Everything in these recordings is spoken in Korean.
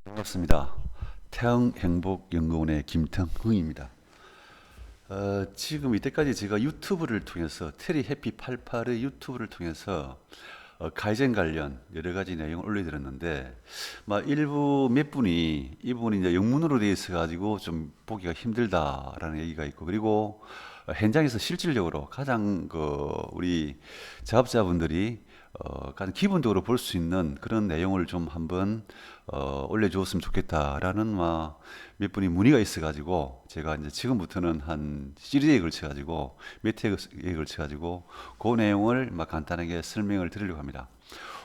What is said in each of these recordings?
반갑습니다. 태흥행복연구원의 김태흥입니다. 지금 이때까지 제가 유튜브를 통해서 테리 해피 88의 유튜브를 통해서 가이젠 관련 여러 가지 내용을 올려드렸는데, 일부 몇 분이 이 부분이 이제 영문으로 되어 있어 가지고 좀 보기가 힘들다라는 얘기가 있고, 그리고 현장에서 실질적으로 가장 우리 작업자분들이 가장 기본적으로 볼 수 있는 그런 내용을 좀 한번 올려주었으면 좋겠다라는 몇 분이 문의가 있어가지고 제가 이제 지금부터는 한 시리즈에 걸쳐가지고 몇 회에 걸쳐가지고 그 내용을 간단하게 설명을 드리려고 합니다.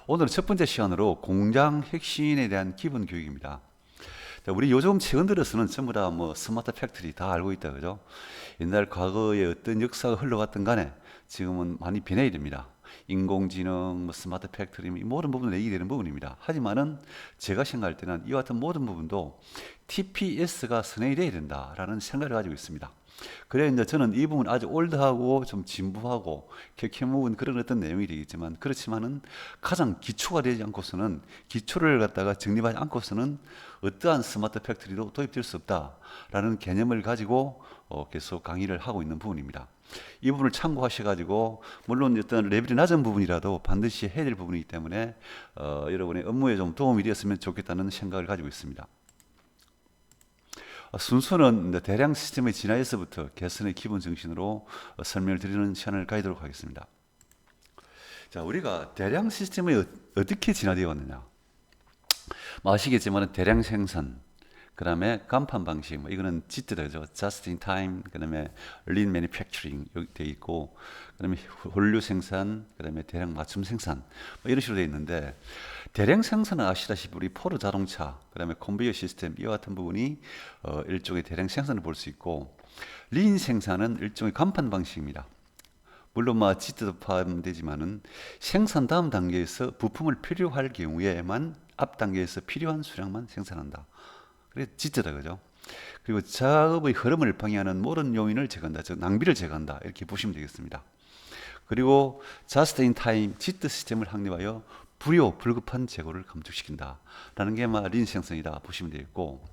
오늘 첫 번째 시간으로 공장 혁신에 대한 기본 교육입니다. 자, 우리 요즘 최근 들어서는 전부 다 스마트 팩토리 다 알고 있다 그죠? 옛날 과거에 어떤 역사가 흘러갔던 간에 지금은 많이 변해야 됩니다. 인공지능, 스마트 팩토리 이 모든 부분을 얘기되는 부분입니다. 하지만은 제가 생각할 때는 이와 같은 모든 부분도 TPS가 선행이 돼야 된다라는 생각을 가지고 있습니다. 그래 이제 저는 이 부분 아주 올드하고 좀 진부하고 묵은 그런 어떤 내용이 되겠지만, 그렇지만은 가장 기초가 되지 않고서는, 기초를 갖다가 정립하지 않고서는 어떠한 스마트 팩토리도 도입될 수 없다라는 개념을 가지고 계속 강의를 하고 있는 부분입니다. 이 부분을 참고하셔가지고, 물론 어떤 레벨이 낮은 부분이라도 반드시 해야 될 부분이기 때문에 여러분의 업무에 좀 도움이 되었으면 좋겠다는 생각을 가지고 있습니다. 순서는 대량 시스템의 진화에서부터 개선의 기본 정신으로 설명을 드리는 시간을 가지도록 하겠습니다. 자, 우리가 대량 시스템이 어떻게 진화되어 왔느냐? 아시겠지만 대량 생산, 그 다음에 간판 방식, 이거는 지트죠. Just in time, 그 다음에 lean manufacturing 여기 되어 있고, 그 다음에 홀류 생산, 그 다음에 대량 맞춤 생산, 이런 식으로 되어 있는데, 대량 생산은 아시다시피 우리 포르 자동차, 그 다음에 컨베이어 시스템, 이와 같은 부분이 일종의 대량 생산을 볼 수 있고, 린 생산은 일종의 간판 방식입니다. 물론 지트도 포함되지만은 생산 다음 단계에서 부품을 필요할 경우에만 앞 단계에서 필요한 수량만 생산한다. 그래 지트다 그죠? 그리고 작업의 흐름을 방해하는 모든 요인을 제거한다, 즉 낭비를 제거한다, 이렇게 보시면 되겠습니다. 그리고 just in time 지트 시스템을 확립하여 불급한 재고를 감축시킨다라는 게 린 생산이다 보시면 되겠고,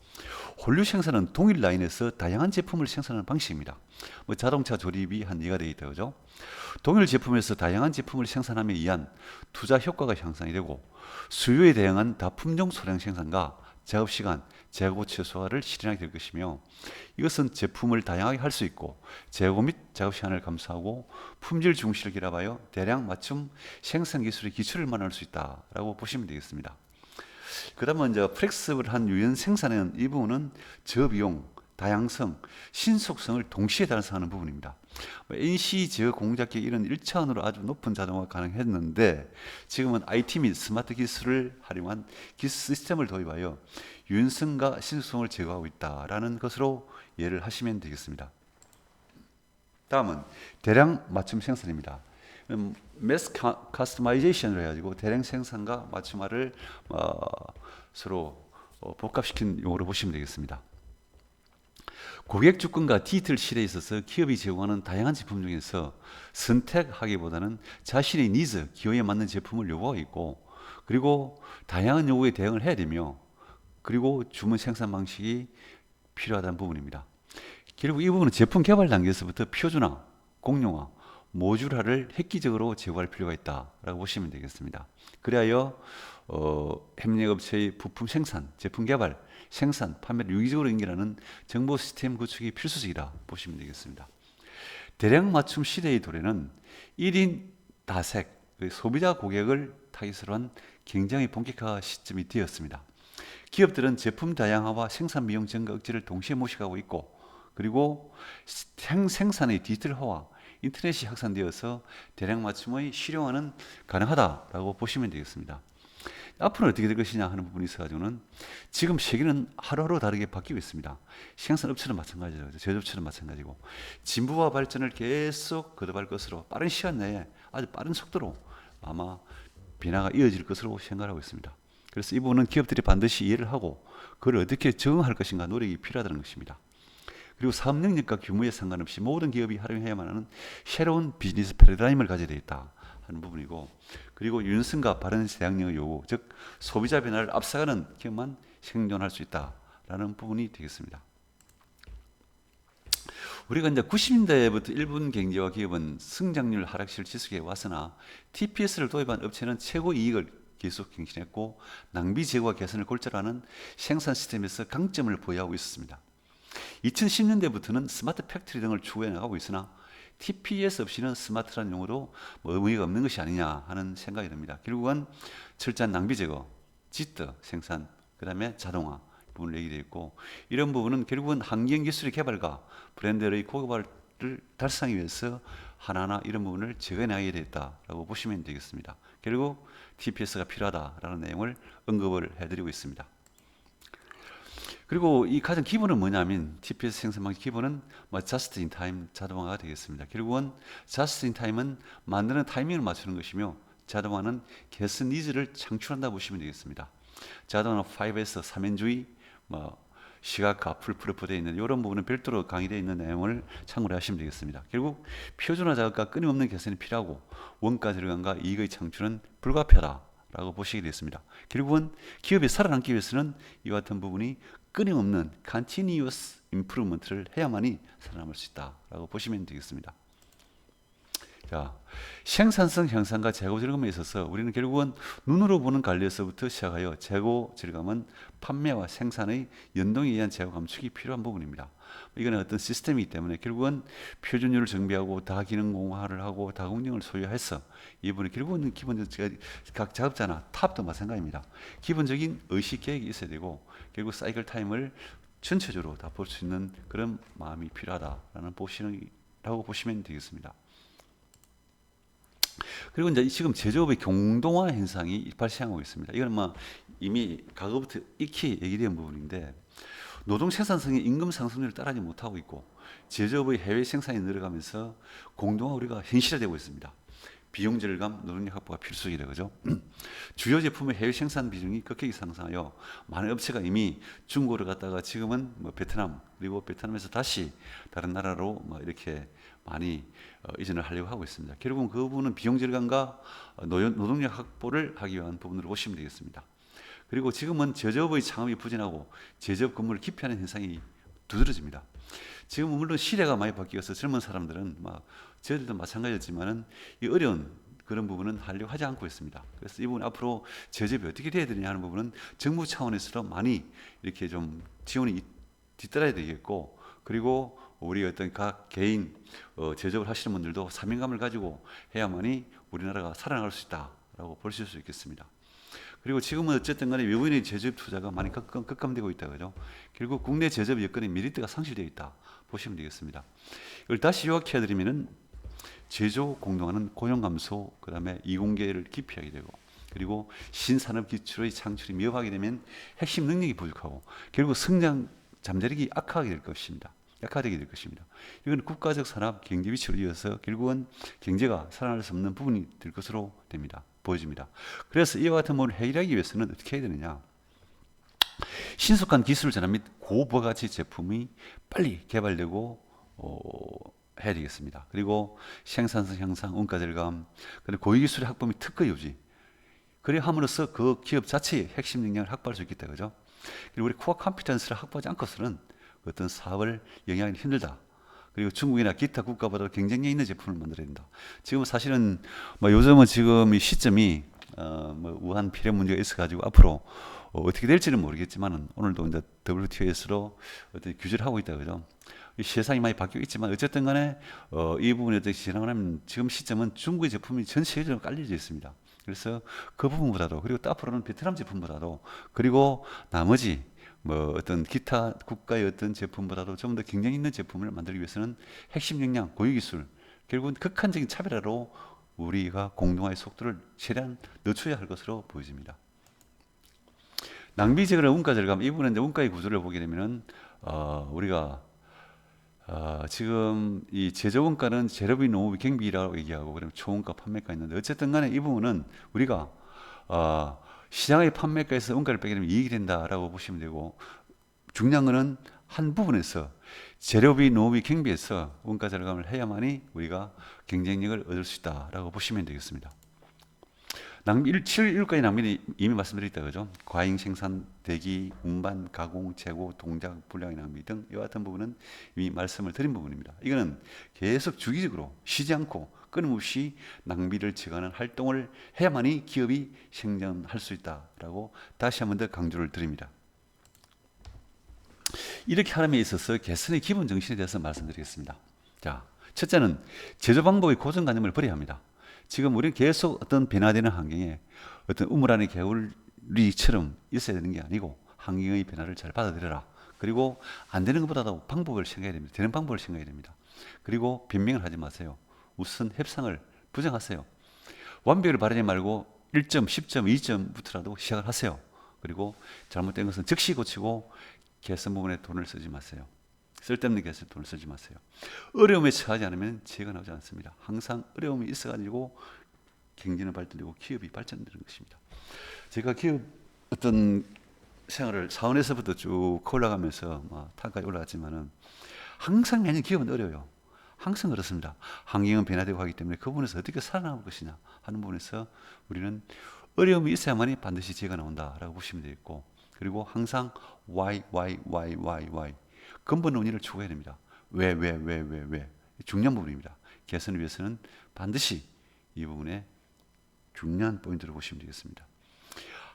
홀류 생산은 동일 라인에서 다양한 제품을 생산하는 방식입니다. 자동차 조립이 한 예가 되어 있다 그죠? 동일 제품에서 다양한 제품을 생산함에 의한 투자 효과가 향상이 되고, 수요에 대응한 다품종 소량 생산과 작업 시간, 재고 최소화를 실현하게 될 것이며, 이것은 제품을 다양하게 할 수 있고 재고 및 작업 시간을 감소하고 품질 중시를 결합하여 대량 맞춤 생산 기술의 기초를 마련할 수 있다라고 보시면 되겠습니다. 그 다음은 이제 플렉스블한 유연 생산은, 이 부분은 저비용, 다양성, 신속성을 동시에 달성하는 부분입니다. NC 제어 공작기 이런 1차원으로 아주 높은 자동화가 가능했는데, 지금은 IT 및 스마트 기술을 활용한 기술 시스템을 도입하여 유연성과 신속성을 제거하고 있다라는 것으로 이해를 하시면 되겠습니다. 다음은 대량 맞춤 생산입니다. 매스 커스터마이제이션을 해가지고 대량 생산과 맞춤화를 서로 복합시킨 용어로 보시면 되겠습니다. 고객 주권과 디지털 시대에 있어서 기업이 제공하는 다양한 제품 중에서 선택하기보다는 자신의 니즈, 기호에 맞는 제품을 요구하고 있고, 그리고 다양한 요구에 대응을 해야 되며, 그리고 주문 생산 방식이 필요하다는 부분입니다. 결국 이 부분은 제품 개발 단계에서부터 표준화, 공용화, 모듈화를 획기적으로 제고할 필요가 있다라고 보시면 되겠습니다. 그리하여 협력업체의 부품 생산, 제품 개발, 생산, 판매를 유기적으로 연결하는 정보 시스템 구축이 필수적이다 보시면 되겠습니다. 대량 맞춤 시대의 도래는 1인 다색, 소비자 고객을 타깃으로 한 굉장히 본격화 시점이 되었습니다. 기업들은 제품 다양화와 생산 비용 증가 억제를 동시에 모색하고 있고, 그리고 생산의 디지털화와 인터넷이 확산되어서 대량 맞춤의 실용화는 가능하다라고 보시면 되겠습니다. 앞으로 어떻게 될 것이냐 하는 부분이 있어가지고는, 지금 세계는 하루하루 다르게 바뀌고 있습니다. 생산업체는 마찬가지죠. 제조업체는 마찬가지고, 진보와 발전을 계속 거듭할 것으로 빠른 시간 내에 아주 빠른 속도로 아마 변화가 이어질 것으로 생각하고 있습니다. 그래서 이 부분은 기업들이 반드시 이해를 하고 그걸 어떻게 적응할 것인가 노력이 필요하다는 것입니다. 그리고 사업 능력과 규모에 상관없이 모든 기업이 활용해야만 하는 새로운 비즈니스 패러다임을 가져야 되겠다 하는 부분이고, 그리고 유연성과 바른 대응력의 요구, 즉 소비자 변화를 앞서가는 기업만 생존할 수 있다라는 부분이 되겠습니다. 우리가 이제 90년대부터 일본 경제와 기업은 성장률 하락실 지속해 왔으나 TPS를 도입한 업체는 최고 이익을 계속 갱신했고 낭비 제거와 개선을 골자로 하는 생산 시스템에서 강점을 보유하고 있었습니다. 2010년대부터는 스마트 팩토리 등을 추구해 나가고 있으나 TPS 없이는 스마트라는 용어도 뭐 의미가 없는 것이 아니냐 하는 생각이 듭니다. 결국은 철저한 낭비 제거, 지트 생산, 그 다음에 자동화 부분을 얘기되어 있고 이런 부분은 결국은 환경 기술의 개발과 브랜드의 고도화를 달성하기 위해서 하나하나 이런 부분을 제거해나가야 되겠다라고 보시면 되겠습니다. 결국 TPS가 필요하다라는 내용을 언급을 해드리고 있습니다. 그리고 이 가장 기본은 뭐냐면 TPS 생산 방식 기본은 just in time 자동화가 되겠습니다. 결국은 just in time은 만드는 타이밍을 맞추는 것이며 자동화는 개선 니즈를 창출한다 보시면 되겠습니다. 자동화는 5S 3N주의, 시각화, 풀프루프 되어 있는 이런 부분은 별도로 강의되어 있는 내용을 참고를 하시면 되겠습니다. 결국 표준화 작업과 끊임없는 개선이 필요하고 원가 절감과 이익의 창출은 불가피하다라고 보시게 되겠습니다. 결국은 기업이 살아남기 위해서는 이와 같은 부분이 끊임없는 continuous improvement를 해야만이 살아남을 수 있다라고 보시면 되겠습니다. 자, 생산성 향상과 재고 절감에 있어서 우리는 결국은 눈으로 보는 관리에서부터 시작하여 재고 절감은 판매와 생산의 연동에 의한 재고 감축이 필요한 부분입니다. 이거는 어떤 시스템이기 때문에 결국은 표준율을 정비하고 다기능공화를 하고 다공정을 소유해서 이 부분이 결국은 기본적으로 각 작업자나 탑도 마찬가지입니다. 기본적인 의식 계획이 있어야 되고 결국 사이클 타임을 전체적으로 다 볼 수 있는 그런 마음이 필요하다라는 라고 보시면 되겠습니다. 그리고 이제 지금 제조업의 공동화 현상이 발생하고 있습니다. 이건 이미 과거부터 익히 얘기된 부분인데 노동 생산성이 임금 상승률을 따라하지 못하고 있고 제조업의 해외 생산이 늘어가면서 공동화 우리가 현실화되고 있습니다. 비용 절감, 노동력 확보가 필수적이다, 그죠? 주요 제품의 해외 생산 비중이 급격히 상승하여 많은 업체가 이미 중국으로 갔다가 지금은 베트남 그리고 베트남에서 다시 다른 나라로 이렇게 많이 이전을 하려고 하고 있습니다. 결국은 그 부분은 비용 절감과 노동력 확보를 하기 위한 부분으로 보시면 되겠습니다. 그리고 지금은 제조업의 창업이 부진하고 제조업 근무를 기피하는 현상이 두드러집니다. 지금은 물론 시대가 많이 바뀌어서 젊은 사람들은 저희들도 마찬가지였지만은 이 어려운 그런 부분은 하려고 하지 않고 있습니다. 그래서 이 부분 앞으로 제조업이 어떻게 돼야 되느냐 하는 부분은 정부 차원에서도 많이 이렇게 좀 지원이 뒤따라야 되겠고 그리고 우리 어떤 각 개인 제조업을 하시는 분들도 사명감을 가지고 해야만이 우리나라가 살아나갈 수 있다라고 볼 수 있겠습니다. 그리고 지금은 어쨌든 간에 외국인의 제조업 투자가 많이 급감되고 있다, 그죠? 결국 국내 제조업 여건의 메리트가 상실되어 있다 보시면 되겠습니다. 이걸 다시 요약해 드리면은 제조 공동화는 고용 감소, 그 다음에 이공계를 기피하게 되고 그리고 신산업 기술의 창출이 미흡하게 되면 핵심 능력이 부족하고 결국 성장 잠재력이 약화되게 될 것입니다. 이건 국가적 산업 경제 위치로 이어서 결국은 경제가 살아날 수 없는 부분이 될 것으로 보여집니다. 그래서 이와 같은 부분을 해결하기 위해서는 어떻게 해야 되느냐? 신속한 기술 전환 및 고부가가치 제품이 빨리 개발되고 해야 되겠습니다. 그리고 생산성 향상, 원가 절감, 그리고 고위기술의 확보 및 특허 유지. 그래 함으로써 그 기업 자체의 핵심 역량을 확보할 수 있겠다, 그죠? 그리고 우리 코어 컴피턴스를 확보하지 않고서는 어떤 사업을 영위하기 힘들다. 그리고 중국이나 기타 국가보다 경쟁력 있는 제품을 만들어야 된다. 지금 사실은 요즘은 지금 이 시점이 우한 피력 문제가 있어가지고 앞으로 어떻게 될지는 모르겠지만 오늘도 이제 WTO에서도 어떤 규제를 하고 있다, 그죠? 세상이 많이 바뀌고 있지만 어쨌든 간에 이 부분에 대해서 진행을 하면 지금 시점은 중국의 제품이 전 세계적으로 깔려져 있습니다. 그래서 그 부분보다도 그리고 또 앞으로는 베트남 제품보다도 그리고 나머지 어떤 기타 국가의 어떤 제품보다도 좀 더 경쟁 있는 제품을 만들기 위해서는 핵심 역량, 고유기술, 결국은 극한적인 차별화로 우리가 공동화의 속도를 최대한 늦춰야 할 것으로 보여집니다. 낭비 제거나 원가 절감, 이 부분은 이제 원가의 구조를 보게 되면은 우리가 지금 이 제조 원가는 재료비, 농업비, 경비라고 얘기하고 그다음에 초원가, 판매가 있는데 어쨌든 간에 이 부분은 우리가 시장의 판매가에서 원가를 빼게 되면 이익이 된다라고 보시면 되고 중요한 거는 한 부분에서 재료비, 농업비, 경비에서 원가 절감을 해야만이 우리가 경쟁력을 얻을 수 있다라고 보시면 되겠습니다. 낭비 7가지 낭비는 이미 말씀드렸다 그죠? 과잉 생산, 대기, 운반, 가공, 재고, 동작, 불량의 낭비 등 이와 같은 부분은 이미 말씀을 드린 부분입니다. 이거는 계속 주기적으로 쉬지 않고 끊임없이 낭비를 제거하는 활동을 해야만이 기업이 생존할 수 있다라고 다시 한 번 더 강조를 드립니다. 이렇게 하람에 있어서 개선의 기본 정신에 대해서 말씀드리겠습니다. 자, 첫째는 제조 방법의 고정관념을 버려야 합니다. 지금 우리는 계속 어떤 변화되는 환경에 어떤 우물 안의 개울이처럼 있어야 되는 게 아니고 환경의 변화를 잘 받아들여라. 그리고 안 되는 것보다도 방법을 생각해야 됩니다. 되는 방법을 생각해야 됩니다. 그리고 변명을 하지 마세요. 우선 협상을 부정하세요. 완벽을 바라지 말고 1점, 10점, 2점부터라도 시작을 하세요. 그리고 잘못된 것은 즉시 고치고 개선 부분에 돈을 쓰지 마세요. 쓸데없는 개선에 돈을 쓰지 마세요. 어려움에 처하지 않으면 지혜가 나오지 않습니다. 항상 어려움이 있어가지고 경제는 발전되고 기업이 발전되는 것입니다. 제가 기업 어떤 생활을 사원에서부터 쭉 올라가면서 타까지 올라갔지만은 항상 매년 기업은 어려워요. 항상 그렇습니다. 환경은 변화되고 하기 때문에 그 부분에서 어떻게 살아남을 것이냐 하는 부분에서 우리는 어려움이 있어야만이 반드시 지혜가 나온다라고 보시면 되겠고, 그리고 항상 why 근본 논의를 추구해야 됩니다. 왜 중요한 부분입니다. 개선을 위해서는 반드시 이 부분에 중요한 포인트를 보시면 되겠습니다.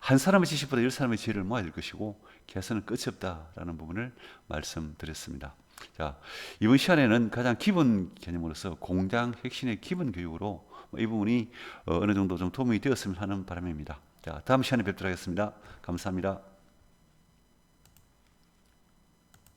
한 사람의 지식보다 10사람의 지혜를 모아야 될 것이고 개선은 끝이 없다라는 부분을 말씀드렸습니다. 자, 이번 시간에는 가장 기본 개념으로서 공장 혁신의 기본 교육으로 이 부분이 어느 정도 좀 도움이 되었으면 하는 바람입니다. 자, 다음 시간에 뵙도록 하겠습니다. 감사합니다.